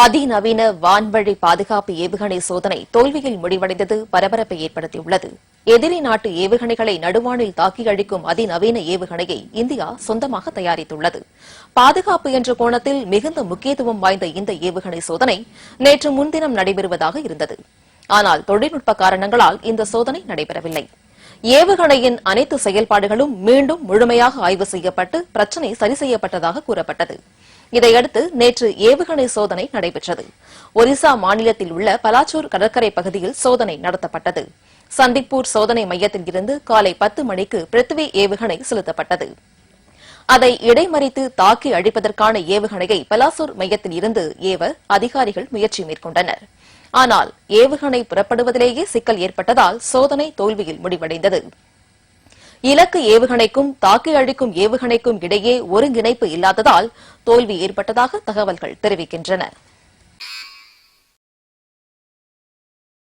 அதிநவீன வான்வழி பாதுகாப்பு ஏவுகணை சோதனை தோல்வியில் முடிவடைந்தது பரபரப்பை ஏற்படுத்தியுள்ளது. எதிரி நாட்டு ஏவுகணைகளை நடுவானில் தாக்கி அழிக்கும் அதிநவீன ஏவுகணையை இந்தியா சொந்தமாக தயாரித்துள்ளது. பாதுகாப்பு என்ற கோணத்தில் மிகுந்த முக்கியத்துவம் வாய்ந்த இந்த ஏவுகணை சோதனை நேற்று முன்தினம் நடைபெறுவதாக இருந்தது. ஆனால் தொழில்நுட்ப காரணங்களால் இந்த சோதனை நடைபெறவில்லை. ஏவுகணையின் அனைத்து செயல்பாடுகளும் மீண்டும் முழுமையாக ஆய்வு செய்யப்பட்டு பிரச்சினை சரி செய்யப்பட்டதாக கூறப்பட்டது. இதையடுத்து நேற்று ஏவுகணை சோதனை நடைபெற்றது. ஒரிசா மாநிலத்தில் உள்ள பலாச்சூர் கடற்கரை பகுதியில் சோதனை நடத்தப்பட்டது. சந்திப்பூர் சோதனை மையத்தில் இருந்து காலை 10 மணிக்கு பிருத்வி ஏவுகணை செலுத்தப்பட்டது. அதை இடைமறித்து தாக்கி அழிப்பதற்கான ஏவுகணையை பலாசூர் மையத்தில் இருந்து ஏவ அதிகாரிகள் முயற்சி மேற்கொண்டனர். ஆனால் ஏவுகணை புறப்படுவதிலேயே சிக்கல் ஏற்பட்டதால் சோதனை தோல்வியில் முடிவடைந்தது. இலக்கு ஏவுகணைக்கும் தாக்கி அழிக்கும் ஏவுகணைக்கும் இடையே ஒருங்கிணைப்பு இல்லாததால் தோல்வி ஏற்பட்டதாக தகவல்கள் தெரிவிக்கின்றன.